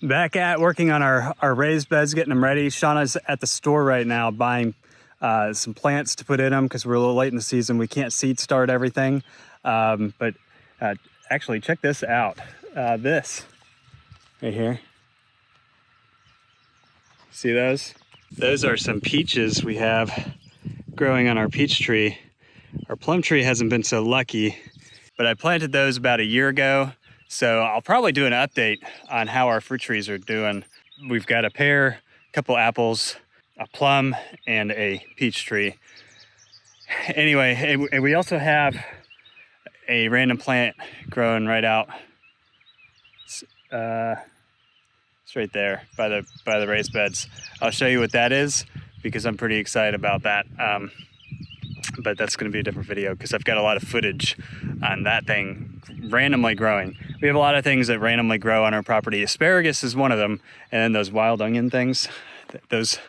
Back at working on our raised beds, getting them ready. Shauna's at the store right now buying some plants to put in them because we're a little late in the season. We can't seed start everything. But actually, check this out. This right here. See those? Those are some peaches we have growing on our peach tree. Our plum tree hasn't been so lucky, but I planted those about a year ago. So I'll probably do an update on how our fruit trees are doing. We've got a pear, a couple apples, a plum, and a peach tree. Anyway, and we also have a random plant growing right out. It's right there by the raised beds. I'll show you what that is because I'm pretty excited about that. But that's going to be a different video because I've got a lot of footage on that thing randomly growing. We have a lot of things that randomly grow on our property. Asparagus is one of them, and then those wild onion things, those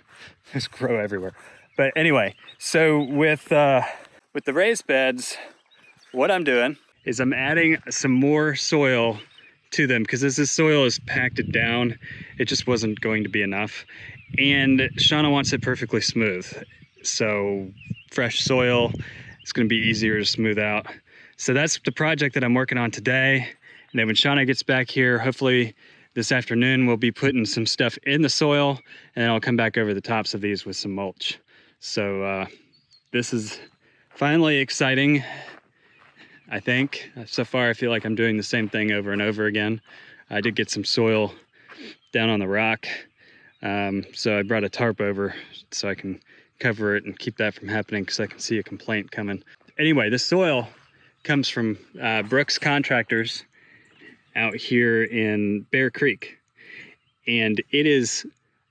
grow everywhere. But anyway, so with the raised beds, what I'm doing is I'm adding some more soil to them because as this soil is packed down, it just wasn't going to be enough. And Shauna wants it perfectly smooth. So fresh soil, it's going to be easier to smooth out. So that's the project that I'm working on today. And then when Shauna gets back here, hopefully this afternoon, we'll be putting some stuff in the soil and then I'll come back over the tops of these with some mulch. So this is finally exciting, I think. So far, I feel like I'm doing the same thing over and over again. I did get some soil down on the rock. So I brought a tarp over so I can cover it and keep that from happening because I can see a complaint coming. Anyway, this soil comes from Brooks Contractors out here in Bear Creek. And it is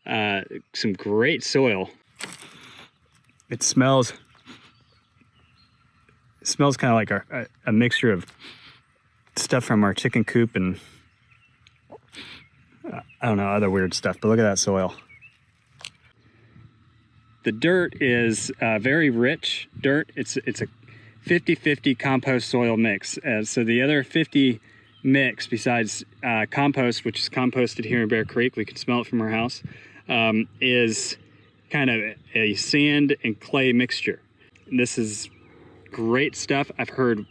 some great soil. It smells kind of like a mixture of stuff from our chicken coop and I don't know, other weird stuff, but look at that soil. The dirt is very rich dirt. It's a 50-50 compost soil mix. So the other 50 mix besides compost, which is composted here in Bear Creek, we can smell it from our house, is kind of a sand and clay mixture. This is great stuff. I've heard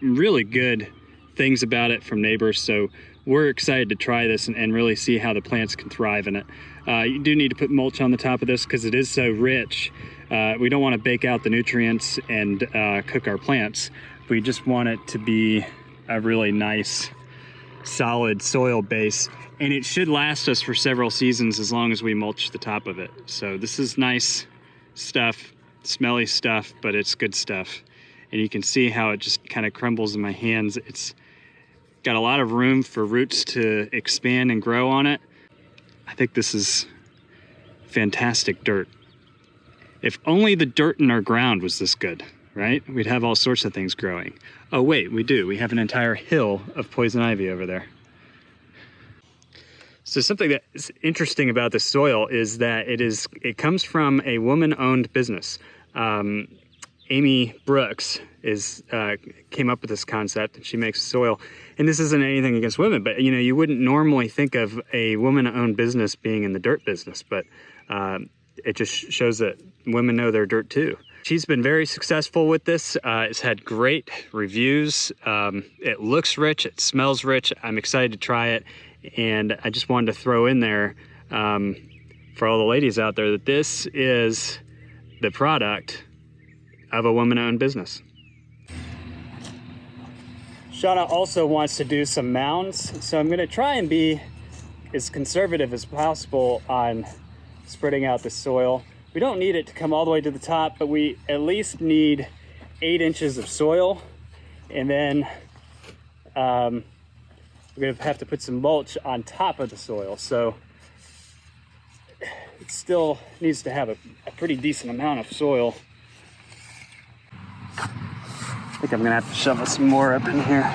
really good things about it from neighbors, so we're excited to try this and really see how the plants can thrive in it. You do need to put mulch on the top of this because it is so rich. We don't want to bake out the nutrients and cook our plants. We just want it to be a really nice, solid soil base, and it should last us for several seasons as long as we mulch the top of it. So this is nice stuff, smelly stuff, but it's good stuff. And you can see how it just kind of crumbles in my hands. It's got a lot of room for roots to expand and grow on it. I think this is fantastic dirt. If only the dirt in our ground was this good, right? We'd have all sorts of things growing. Oh wait, we do. We have an entire hill of poison ivy over there. So something that's interesting about this soil is that it comes from a woman-owned business. Amy Brooks came up with this concept, and she makes soil. And this isn't anything against women, but you wouldn't normally think of a woman-owned business being in the dirt business, but it just shows that women know their dirt too. She's been very successful with this. It's had great reviews. It looks rich, it smells rich. I'm excited to try it. And I just wanted to throw in there for all the ladies out there that this is the product of a woman-owned business. Shauna also wants to do some mounds, so I'm gonna try and be as conservative as possible on spreading out the soil. We don't need it to come all the way to the top, but we at least need 8 inches of soil. And then we're gonna have to put some mulch on top of the soil. So it still needs to have a pretty decent amount of soil. I think I'm gonna have to shovel some more up in here.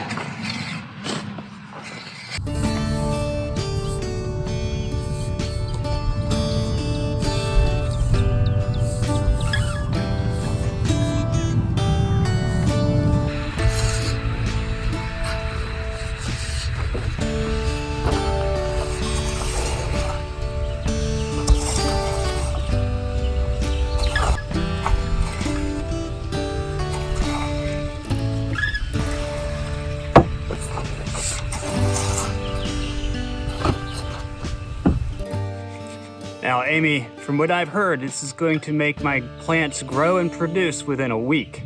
Now, Amy, from what I've heard, this is going to make my plants grow and produce within a week.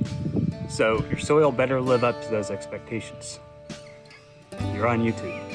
So your soil better live up to those expectations. You're on YouTube.